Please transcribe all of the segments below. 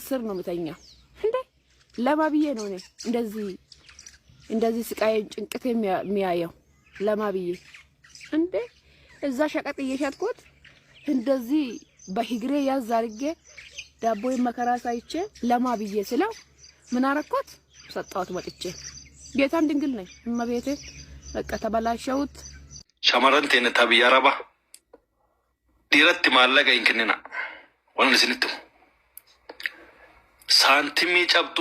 ስር ነው የምተኛው እንዴ ለማብዬ ነው እኔ እንደዚህ ስቃዬን ጭንቅት የሚያየው ለማብዬ እንዴ እዛ ሸቀጥ እየሸጥኩት እንደዚህ በሂግሬ ያዝ አድርጌ ዳቦዬ መከራ ሳይቼ ለማብዬ ስለው ምን አረኩት ሰጣሁት ወጥቼ ጌታን ድንግል ነኝ እመቤቴ በቃ ተበላሸሁት ሸመረን ተነታ ቢያራባ ዲረት ማለቀ ይንከነና ወን ለስንቱ ሳንቲሚ ጨብጡ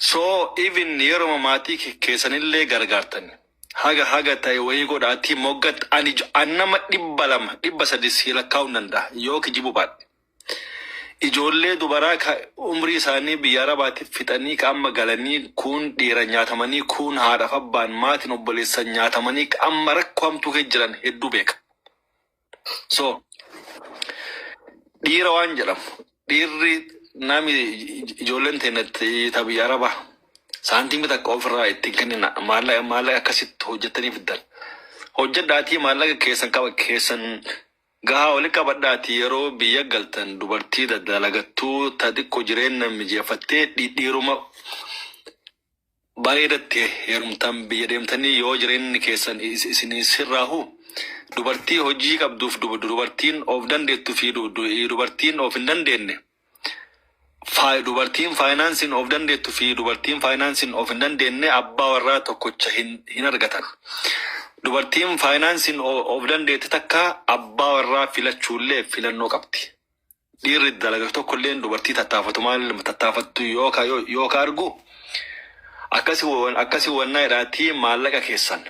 ሶ ኢቭን የሮማ ማቲ ከሰንለ ጋርጋርተን haga tay way godati mogat ani annama dibbalam dibbasadis hilakaw nanda yok jibubat ijolle dubara ka umri sani biyara bati fitani ka amma galani kun dira nyatamani kun hada fabban matin obbolesa nyatamani ka amma rakkwamtu hejran heddu beka so dira wanjalam dirri nami ijollen tenet tabiyara ba سانتيم تك أوفر إتكننا مالا كسيت هوجتني في الدل هوجت داتي مالا كيسن غها ولك بداتي يرو بيجلتن دوبرتي دلغتو تدك كجرين مجيفتة ديروما بايرتي يرمتم بيرمتني يوجرين كيسن إسني سرّاهو دوبرتي هوجي كابدوف دوبرتين أوفدان ديتو في دوبرتين أوفدان دينه dubartiin faayinaansiin of dandeettu fi dubartiin faayinaansiin of hin dandeenye abbaa warraa tokkocha hin argatan. Dubartiin faayinaansiin of dandeette takka abbaa warraa filachuullee filannoo qabdi. Dhiirri dalagaa tokkolleen dubartii tattaafatu maal tattaafattu yoo ka argu akkasii wannaa jedhaatii maallaqa keessan.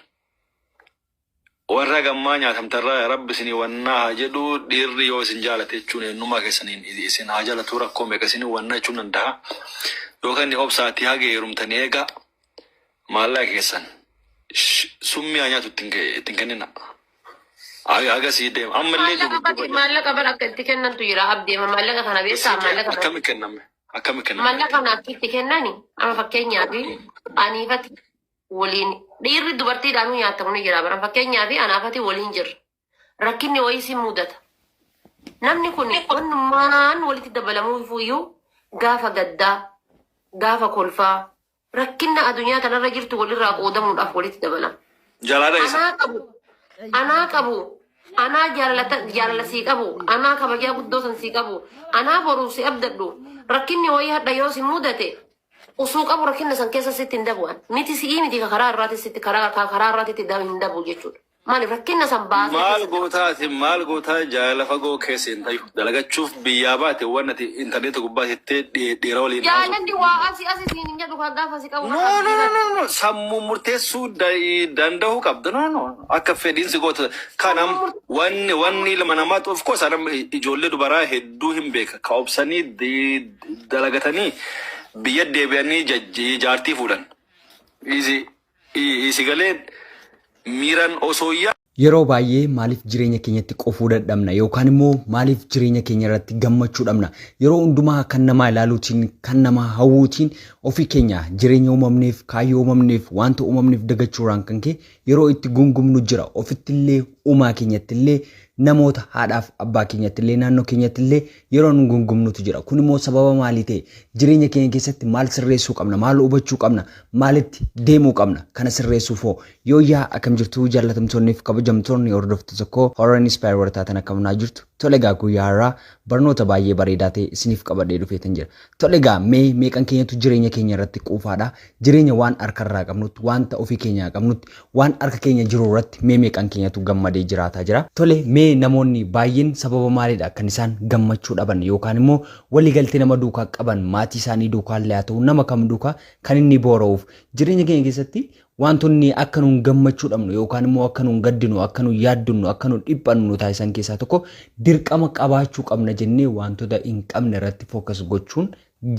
warra gammaa nyaatamtarraa rabbi isinii wannaa jedhu dhiirri yoo isin jaalate jechuun eenyummaa keessaniin isin haa jaalatu rakkoo meeqa isinii wannaa jechuun danda'a yookaan ni obsaatii haga heerumtanii eega maallaqa keessan summii haa nyaatu ittiin kennina haga sii deema ammallee maallaqa bara akka itti kennantu jira abdeema maallaqa kana beessaa maallaqa akkami kenname maallaqa kana itti kennani ama fakkeenyaaf aniifati waliin dhiirri dubartiidhaan nyaatamu ni jira bara fakkeenyaa fi anaafati waliin jirra rakkinni wayii mudata namni kun onnummaan walitti dabalamuu ifuyyuu gaafa gaddaa gaafa kolfaa rakkinna addunyaa kanarra jirtu walirraa qoodamuudhaaf walitti dabalama. Anaa qabu anaa jaalala sii qabu anaa kabajaa guddoo san sii qabu anaa boruu si abdadhu rakkinni wayii hadha yoo si mudate usuq abu rakinna san kesa sitin dabuan miti si imiti ka karar rati sit karar rati ti damin dabu jechud mali rakinna san baas mal gota jala fago kesin tayu dalagachuf biyabate wanati internet gubbate dirawli jaalandi wa asi sinin jadu ka gafa si qabu no sammu murtesu dandahu qabda no akka fedin si gota kanam wanni lamanamat of course adam ijolle dubara heddu himbeka ka obsani dalagatani biyya deebi'anii jaartii fuudhan isi galee miiran osoo yeroo baay'ee maaliif jireenya keenyatti qofuu dadhabna yookaan immoo maaliif jireenya keenya irratti gammachuu dhabna yeroo hundumaa kan nama ilaaluutiin kan nama hawwuutiin ofii keenya jireenya uumamneef kaayyoo uumamneef wanta uumamneef dagachuuraan kan kee yeroo itti gungumnu jira ofittillee uumaa keenyattillee namoota haadhaaf abbaa keenyattillee naannoo keenyattillee yeroo nu gungumnutu jira kun immoo sababa maalii ta'e jireenya keenya keessatti maal sirreessuu qabna maal hubachuu qabna maalitti deemuu qabna kana sirreessuuf yoo yaa akkam jirtu jaallatamtoonni fi kabajamtoonni hordoftoota tokko horror inspire wartaatan akkamnaa jirtu tole gaa guyyaa har'aa barnoota baay'ee bareedaa ta'e isiniif qabadhee dhufeetan jira tole gaa meeqan keenyatu jireenya keenya irratti quufaadha jireenya waan harkarraa qabnutti wanta ofii keenyaa qabnutti waan harka keenya jiru irratti meeqan keenyatu gammadee jiraataa jira tole namoonni baay'een sababa maaliidha kan isaan gammachuu dhaban yookaan immoo waliigaltee nama duukaa qaban maatii isaanii duukaa illee haa ta'u nama kam duukaa kan inni boora'uuf jireenya keenya keessatti wantonni akka nuun gammachuu dhabnu yookaan immoo akka nuun gaddinu akka nuun yaaddinu akka nuun dhiphannu taasisan keessaa tokko dirqama qabaachuu qabna jennee wantoota hin qabne irratti fookas gochuun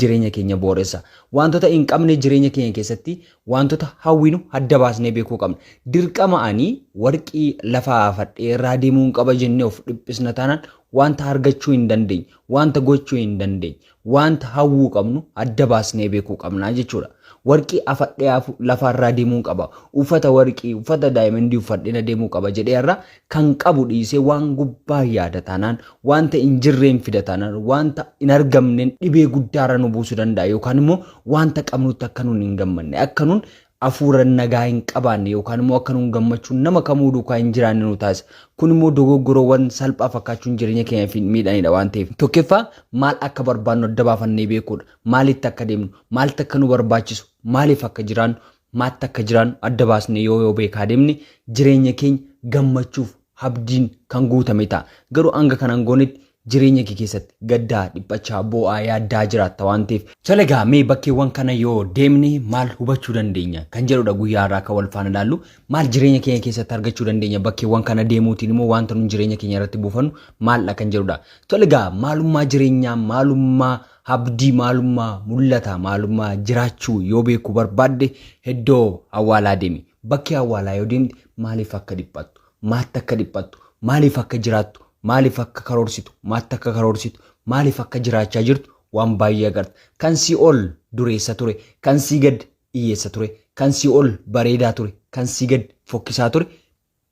jireenya keenya booressa wantoota hin qabne jireenya keenya keessatti wantoota hawwinu adda baasnee beekuu qabna dirqama ani warqii lafaa fadhee irraa deemuu qaba jennee of dhiphisna taanaan wanta argachuu hin dandeenye, wanta gochuu hin dandeenye, wanta hawwuu qabnu adda baasnee beekuu qabna jechuudha. Warqii afadhee lafarraa deemuu qaba. Uffata warqii, uffata daayimandii uffadhee deemuu qaba jedhee irraa kan qabu dhiisee waan gubbaa yaada taanaan, wanta hin jirreen fida taanaan, wanta hin argamneen dhibee guddaarra nu buusuu danda'a yookaan immoo wanta qabnutti akka nuun hin gammanne, akka nuun afuura nagaa hin qabaanne yookaan immoo akka nuun gammachuun nama kamuu duukaa hin jiraanne nu taasisa. Kun immoo dogoggoroowwan salphaa fakkaachuun jireenya keenyaaf miidhanidha waan ta'eef. Tokkoffaa maal akka barbaannu adda baafannee beekuudha. Maalitti akka deemnu, maalitti akka nu barbaachisu, maaliif akka jiraannu, maatti akka jiraannu adda baasnee yoo beekaa deemne jireenya keenya gammachuuf abdiin kan guutame ta'a. Garuu hanga kanaan goonitti jireenya kee keessatti gaddaa, dhiphachaa, boo'aa, yaaddaa jiraatta waan ta'eef. Tolegaa mee bakkeewwan kana yoo deemne maal hubachuu dandeenya kan jedhudha guyyaa irraa kan wal faana ilaallu. Maal jireenya keenya keessatti argachuu dandeenya bakkeewwan kana deemuutiin immoo wanta nun jireenya keenya irratti buufannu maaldha kan jedhudha. Tolegaa maalummaa jireenyaa, maalummaa abdii, maalummaa mul'ata, maalummaa jiraachuu yoo beekuu barbaadde iddoo awwaalaa deemi. Bakkee awwaalaa yoo deemte maaliif akka dhiphattu, maatti akka dhiphattu, maaliif akka jiraattu, maaliif akka karoorsitu, maatti akka karoorsitu, maaliif akka jiraachaa jirtu waan baay'ee agarta. Kan si ol dureessa ture, kan si gad hiyyeessa ture, kan si ol bareedaa ture, kan si gad fokkisaa ture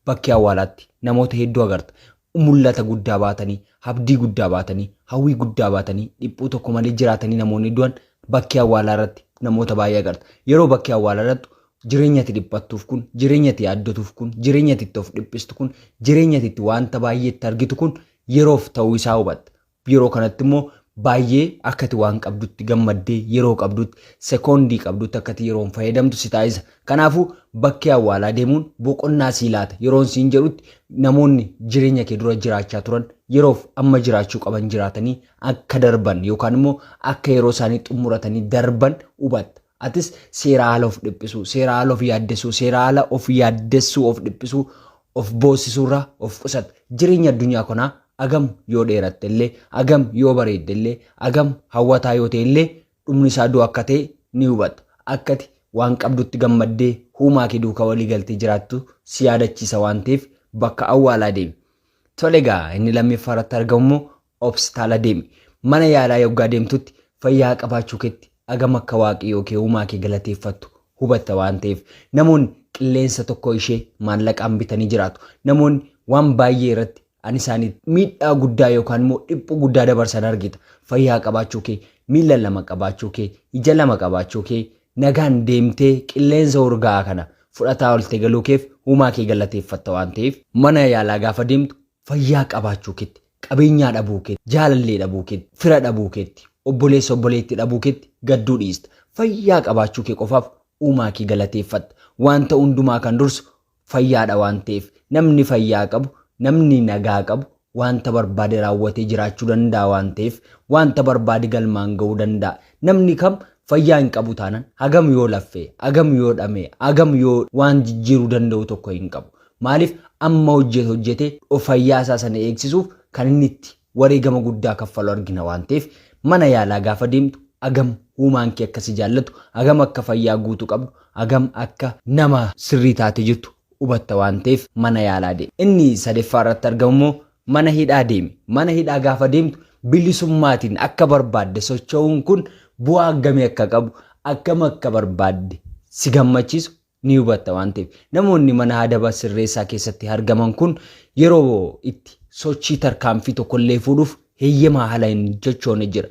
bakkee awwaalaatti namoota hedduu agarta. Mul'ata guddaa baatanii, abdii guddaa baatanii, hawwii guddaa baatanii, dhiphuu tokko malee jiraatanii namoonni du'an bakkee awwaalaa irratti namoota baay'ee agarta. Yeroo bakkee awwaalaa irratti jireenya itti dhiphattuuf kun, jireenya itti yaaddatuuf kun, jireenya itti of dhiphistu kun, jireenya itti wanta baay'ee itti argitu kun yeroof ta'uu isaa hubatta. Yeroo kanatti immoo baay'ee akkati waan qabdutti gammaddee yeroo qabdutti sekoondii qabdutti akkati yeroon fayyadamtu si taasisa. Kanaafuu bakkee awwaalaa deemuun boqonnaa sii laata. Yeroon siin jedhutti namoonni jireenya kee dura jiraachaa turan yeroof amma jiraachuu qaban jiraatanii akka darban yookaan immoo akka yeroo isaanii xumuratanii darban hubatta. Atis seera haala of dhiphisuu, seera haala of yaaddessuu, seera haala of yaaddessuu, of dhiphisuu, of boosisuurraa of qusatta. Jireenya addunyaa kanaa agam yoo dheeratte illee, agam yoo bareedde illee, agam hawwataa yoo ta'e illee dhumni isaa du'a akka ta'e ni hubatta. Akkati waan qabdutti gammaddee uumaa kee duukaa walii galtee jiraattu si yaadachiisa waan ta'eef bakka awwaalaa deemi. Tolegaa inni lammaffaa irratti argamu immoo hospitaala deemi. Mana yaalaa yoggaa deemtutti fayyaa qabaachuu keetti agam akka waaqii yookiin uumaa kee galateeffattu hubatta waan ta'eef. Namoonni qilleensa tokko ishee maallaqaan bitanii jiraatu. Namoonni waan baay'ee irratti ani isaanii miidhaa guddaa yookaan immoo dhiphuu guddaa dabarsan argita. Fayyaa qabaachuu kee, miila lama qabaachuu kee, ija lama qabaachuu kee, nagaan deemtee qilleensa urgaa'aa kana fudhataa olte galuu keef uumaa kee galateeffatta waan ta'eef. Mana yaalaa gaafa deemtu fayyaa qabaachuu keetti, qabeenyaa dhabuu keetti, jaalallee dhabuu keetti, fira dhabuu keetti, obboleessa obboleetti dhabuu keetti gadduu dhiista. Fayyaa qabaachuu kee qofaaf uumaa kee galateeffatta. Wanta hundumaa kan dursu fayyaadha waan ta'eef namni fayyaa qabu, namni nagaa qabu wanta barbaade raawwatee jiraachuu danda'a waan ta'eef wanta barbaade galmaan ga'uu danda'a. Namni kam fayyaa hin qabu taanaan hagam yoo laffee, hagam yoo dhamee, hagam yoo waan jijjiiruu danda'u tokko hin qabu. Maaliif amma hojjetee fayyaa isaa sana eegsisuuf kan inni itti wareegama guddaa kaffalu argina waan ta'eef mana yaalaa gaafa deemtu agam uumaan kee akka si jaallatu, agam akka fayyaa guutuu qabdu, agam akka nama sirrii taate jirtu hubatta waan ta'eef mana yaalaa deemi. Inni sadaffaa irratti argamu immoo mana hidhaa deemi. Mana hidhaa gaafa deemtu bilisummaatiin akka barbaadde socho'uun kun bu'aa akkamii akka qabu, akkam akka barbaadde si gammachiisu ni hubatta waan ta'eef. Namoonni mana adaba sirreessaa keessatti argaman kun yeroo itti sochii tarkaanfii tokkollee fuudhuuf heeyyamaa haala hin jechoon jira.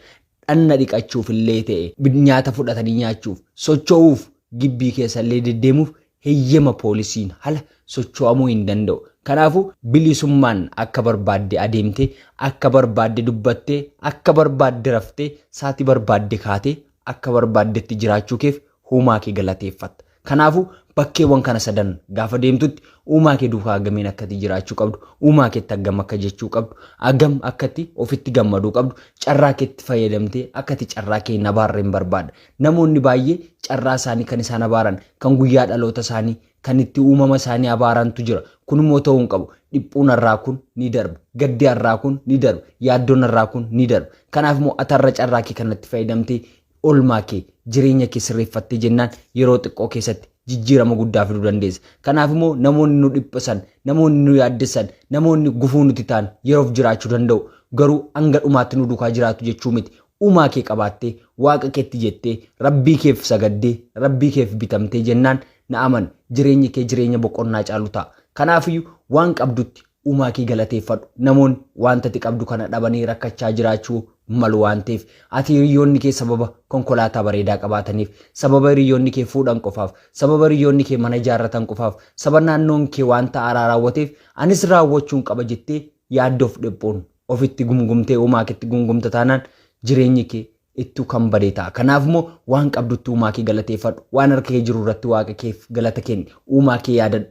Dhanna dhiqachuuf illee ta'e nyaata fudhatanii nyaachuuf socho'uuf gibbii keessallee deddeemuuf heeyyama poolisiin hala socho'amuu hin danda'u. Kanaafuu bilisummaan akka barbaadde adeemtee, akka barbaadde dubbattee, akka barbaadde raftee, saatii barbaadde kaatee, akka barbaaddetti jiraachuu keef uumaa kee galateeffatta. Kanaafuu bakkeewwan kana sadan gaafa deemtutti uumaa kee duukaa agamiin akkati jiraachuu qabdu, uumaa keetti agam akka jechuu qabdu, agam akkati ofitti gammaduu qabdu, carraa keetti fayyadamtee akkati carraa kee nabaarra hin barbaada. Namoonni baay'ee carraa isaanii kan isaan abaaran, kan guyyaa dhaloota isaanii, kan itti uumama isaanii abaarantu jira. Kun immoo ta'uu hin qabu. Dhiphuun irraa kun ni darba, gaddi irraa kun ni darba, yaaddoon irraa kun ni darba. Kanaaf immoo atarra carraa kee kanatti fayyadamtee olmaa kee jireenya kee sirreeffattee jennaan yeroo xiqqoo keessatti jijjiirama guddaa fiduu dandeessa. Kanaaf immoo namoonni nu dhiphisan, namoonni nu yaaddessan, namoonni gufuu nuti ta'an yeroof jiraachuu danda'u. garuu hanga dhumaatti nu duukaa jiraatu jechuu miti. Uumaa kee qabaattee waaqa keetti jettee rabbii keef sagaddee rabbii keef bitamtee jennaan na aman jireenyi kee jireenya boqonnaa caalu ta'a. Kanaafiyyuu waan qabdutti uumaa kee galateeffadhu. Namoonni wanta ati qabdu kana dhabanii rakkachaa jiraachuu malu waan ta'eef ati hiriyoonni kee sababa konkolaataa bareedaa qabaataniif, sababa hiriyoonni kee fuudhan qofaaf, sababa hiriyoonni kee mana ijaarratan qofaaf, sababa naannoon kee wanta haaraa raawwateef anis raawwachuun qaba jettee yaaddoof dhiphuun ofitti gumgumtee uumaa keetti gumgumta taanaan jireenyi kee ittuu kan badee ta'a. Kanaaf immoo waan qabdutti uumaa kee galateeffadhu. Waan harka kee jiru irratti waaqa keef galata kenni. Uumaa kee yaadadhu.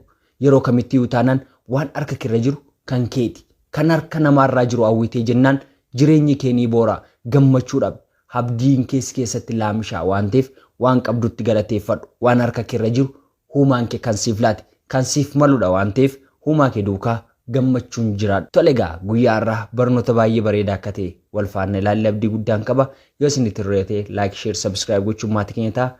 Yeroo kamitti taanaan waan harka kee irra jiru kan keeti. Kan harka namaarraa jiru hawwitee jennaan jireenyi kee ni boora. Gammachuudhaaf abdiin keessatti laamishaa waan ta'eef waan qabdutti galateeffadhu. Waan harka kee irra jiru uumaan kee kan siif laate kan siif maludha waan ta'eef uumaa kee duukaa gammachuun jiraadhu. Tole egaa guyyaa irraa barnoota baay'ee bareedaa akka ta'e wal faana ilaallee abdii guddaan qaba. Yoo isinitti hirreete like, share, subscribe gochuun maatii keenya ta'a.